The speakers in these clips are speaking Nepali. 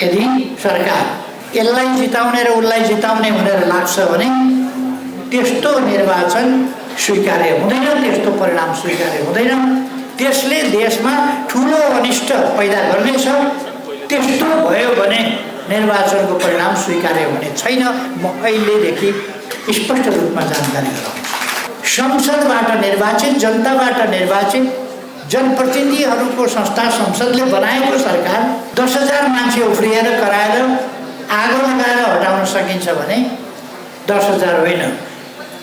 यदि सरकार यसलाई जिताउने र उसलाई जिताउने भनेर लाग्छ भने त्यस्तो निर्वाचन स्वीकार्य हुँदैन, त्यस्तो परिणाम स्वीकार्य हुँदैन। त्यसले देशमा ठुलो अनिष्ट पैदा गर्नेछ। त्यस्तो भयो भने निर्वाचनको परिणाम स्वीकार्य हुने छैन। म अहिलेदेखि स्पष्ट रूपमा जानकारी गराउँछु। संसदबाट निर्वाचित, जनताबाट निर्वाचित जनप्रतिनिधिहरूको संस्था संसदले बनाएको सरकार 10,000 मान्छे उफ्रिएर कराएर आगो लगाएर हटाउन सकिन्छ भने 10,000 होइन,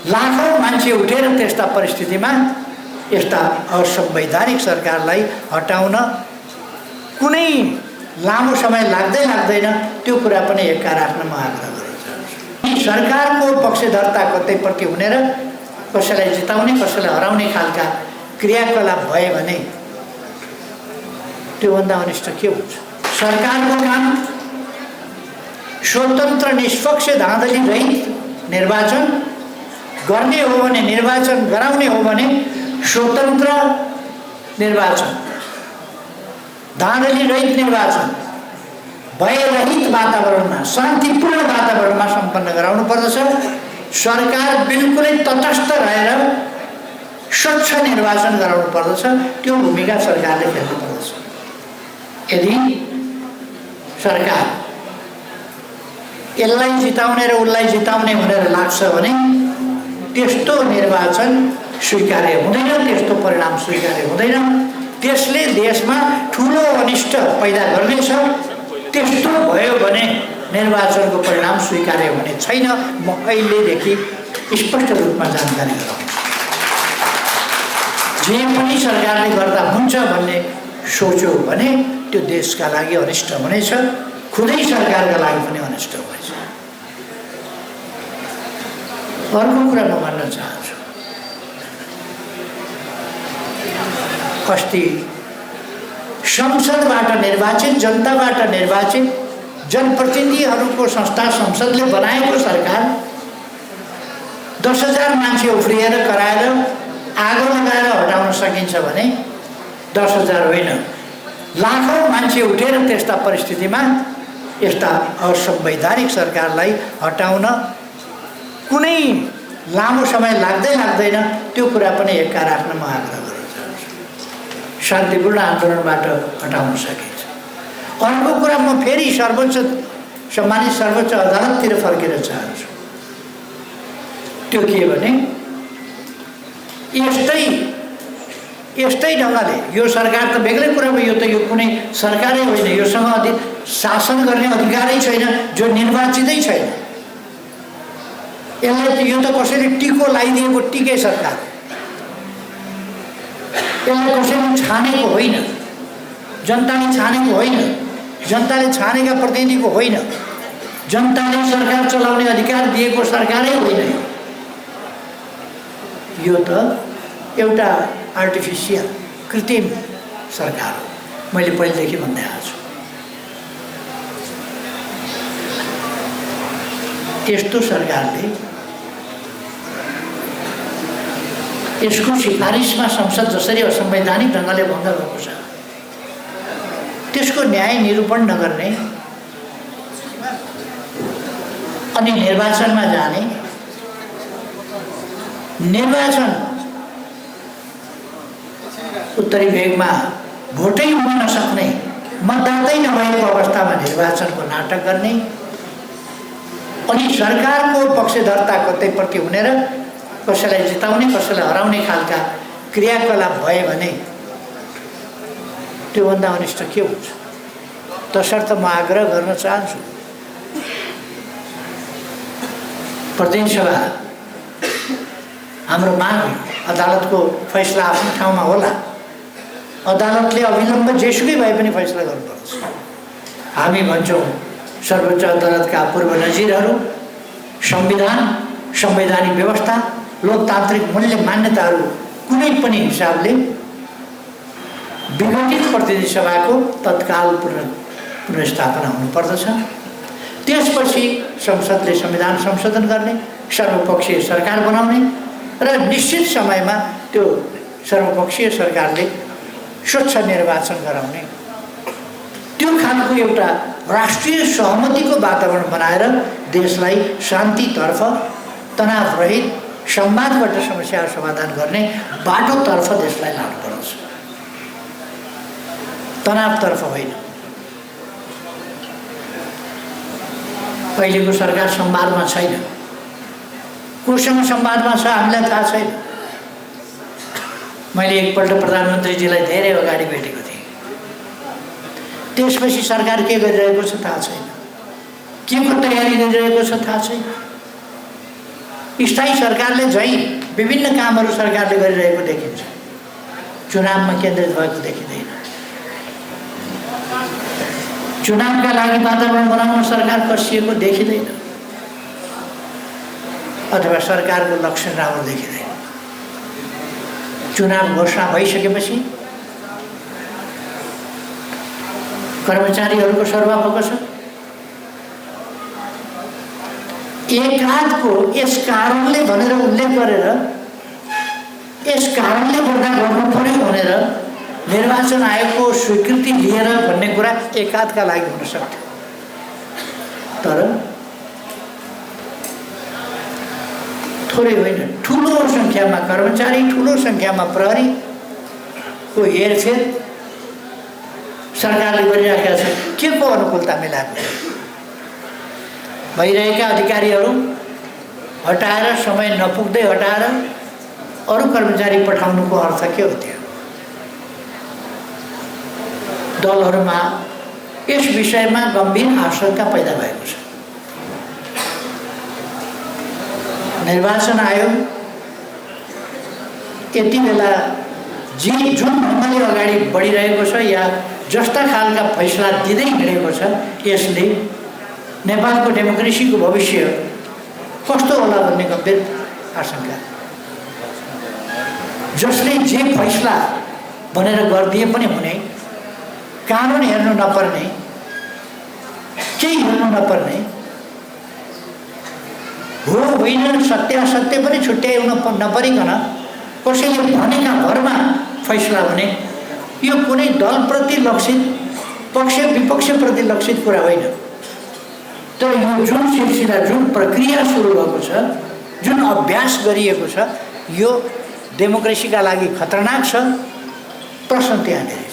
लाखौँ मान्छे उठेर त्यस्ता परिस्थितिमा यस्ता असंवैधानिक सरकारलाई हटाउन कुनै लामो समय लाग्दैन। त्यो कुरा पनि एक्का राख्न म आग्रह गर्न चाहन्छु। सरकारको पक्षधरता कतैपट्टि हुने र कसैलाई जिताउने कसैलाई हराउने खालका क्रियाकलाप भए भने त्योभन्दा अनिष्ट के हुन्छ? सरकारको काम स्वतन्त्र निष्पक्ष धाँधली रहित निर्वाचन गर्ने हो भने, निर्वाचन गराउने हो भने स्वतन्त्र निर्वाचन, धाँधली रहित निर्वाचन भयरहित वातावरणमा, शान्तिपूर्ण वातावरणमा सम्पन्न गराउनु पर्दछ। सरकार बिल्कुलै तटस्थ रहेर स्वच्छ निर्वाचन गराउनु पर्दछ। त्यो भूमिका सरकारले खेल्नु पर्दछ। यदि सरकार यसलाई जिताउने र उसलाई जिताउने भनेर लाग्छ भने त्यस्तो निर्वाचन स्वीकार्य हुँदैन, त्यस्तो परिणाम स्वीकार्य हुँदैन। त्यसले देशमा ठुलो अनिष्ट पैदा गर्नेछ। त्यस्तो भयो भने निर्वाचनको परिणाम स्वीकार्य हुने छैन। म अहिलेदेखि स्पष्ट रूपमा जानकारी गराउँछु। जे पनि सरकारले गर्दा हुन्छ भन्ने सोच्यो भने त्यो देशका लागि अनिष्ट हुनेछ, खुदै सरकारका लागि पनि अनिष्ट हुनेछ। अर्को कुरा म भन्न चाहन्छु, अस्ति संसदबाट निर्वाचित, जनताबाट निर्वाचित जनप्रतिनिधिहरूको संस्था संसदले बनाएको सरकार 10,000 मान्छे उफ्रिएर कराएर आगो लगाएर हटाउन सकिन्छ भने 10,000 होइन, लाखौँ मान्छे उठेर त्यस्ता परिस्थितिमा यस्ता असंवैधानिक सरकारलाई हटाउन कुनै लामो समय लाग्दैन। त्यो कुरा पनि एक्का राख्न म आग्रह गर्न चाहन्छु। शान्तिपूर्ण आन्दोलनबाट हटाउन सकिन्छ। अर्को कुरा म फेरि सम्मानित सर्वोच्च अदालततिर फर्केर चाहन्छु। त्यो के भने यस्तै ढङ्गले यो सरकार त बेग्लै कुरा भयो, यो कुनै सरकारै होइन, योसँग शासन गर्ने अधिकारै छैन, जो निर्वाचितै छैन। यसलाई यो त कसैले टिको लगाइदिएको टिके सरकार, यसलाई कसैले छानेको होइन, जनताले छानेको होइन, जनताले छानेका प्रतिनिधिको होइन, जनताले सरकार चलाउने अधिकार दिएको सरकारै होइन। यो त एउटा आर्टिफिसियल कृत्रिम सरकार हो। मैले पहिलेदेखि भन्दै आएको छु। त्यस्तो सरकारले यसको सिफारिसमा संसद जसरी असंवैधानिक ढङ्गले बन्द भएको छ त्यसको न्याय निरूपण नगर्ने अनि निर्वाचनमा जाने, निर्वाचन उत्तरी भेगमा भोटै हुन नसक्ने, मतदातै नभएको अवस्थामा निर्वाचनको नाटक गर्ने अनि सरकारको पक्षधरता कतैपट्टि हुने र कसैलाई जिताउने कसैलाई हराउने खालका क्रियाकलाप भए भने त्योभन्दा अनिष्ट के हुन्छ? तसर्थ म आग्रह गर्न चाहन्छु, प्रतिनिधि सभा हाम्रो माग अदालतको फैसला आफ्नो ठाउँमा होला। अदालतले अविलम्ब जेसुकै भए पनि फैसला गर्नुपर्छ। हामी भन्छौँ सर्वोच्च अदालतका पूर्व नजिरहरू संविधान, संवैधानिक व्यवस्था, लोकतान्त्रिक मूल्य मान्यताहरू कुनै पनि हिसाबले विघटित प्रतिनिधि सभाको तत्काल पुनर्स्थापना हुनुपर्दछ। त्यसपछि संसदले संविधान संशोधन गर्ने, सर्वपक्षीय सरकार बनाउने र निश्चित समयमा त्यो सर्वपक्षीय सरकारले स्वच्छ निर्वाचन गराउने, त्यो खालको एउटा राष्ट्रिय सहमतिको वातावरण बनाएर देशलाई शान्तितर्फ, तनावरहित, संवादबाट समस्याहरू समाधान गर्ने बाटोतर्फ देशलाई लानुपर्छ, तनावतर्फ होइन। अहिलेको सरकार संवादमा छैन, कोसँग संवादमा छ हामीलाई थाहा छैन। मैले एकपल्ट प्रधानमन्त्रीजीलाई धेरै अगाडि भेटेको थिएँ, त्यसपछि सरकार के गरिरहेको छ थाहा छैन, के को तयारी गरिरहेको छ थाहा छैन। स्थायी सरकारले झैँ विभिन्न कामहरू सरकारले गरिरहेको देखिन्छ, चुनावमा केन्द्रित भएको देखिँदैन। चुनावका लागि वातावरण बनाउन सरकार कसिएको देखिँदैन, अथवा सरकारको लक्षण राम्रो देखिँदैन। चुनाव घोषणा भइसकेपछि कर्मचारीहरूको सरुवा फोकस एकाधको यस कारणले भनेर उल्लेख गरेर, यस कारणले गर्दा गर्नु पर्यो भनेर निर्वाचन आयोगको स्वीकृति लिएर भन्ने कुरा एकाधका लागि हुन सक्थ्यो, तर थोरै होइन, ठुलो सङ्ख्यामा कर्मचारी, ठुलो सङ्ख्यामा प्रहरीको हेरफेर सरकारले गरिराखेका छन्। के को अनुकूलता मिलाएको भइरहेका अधिकारीहरू हटाएर, समय नपुग्दै हटाएर अरू कर्मचारी पठाउनुको अर्थ के हो? त्यो दलहरूमा यस विषयमा गम्भीर आशंका पैदा भएको छ। निर्वाचन आयोग यति बेला जुन ढङ्गले अगाडि बढिरहेको छ या जस्ता खालका फैसला दिँदै हिँडेको छ, यसले नेपालको डेमोक्रेसीको भविष्य कस्तो होला भन्ने गम्भीर आशंका, जसले जे फैसला भनेर गरिदिए पनि हुने, कानुन हेर्नु नपर्ने, केही हेर्नु नपर्ने, हो होइन सत्यासत्य पनि छुट्याउन नपरिकन कसैले भनेका भरमा फैसला हुने, यो कुनै दलप्रति लक्षित, पक्ष विपक्षप्रति लक्षित कुरा होइन। तर यो जुन सिलसिला, जुन प्रक्रिया सुरु भएको छ, जुन अभ्यास गरिएको छ, यो डेमोक्रेसीका लागि खतरनाक छ। प्रश्न त्यहाँनिर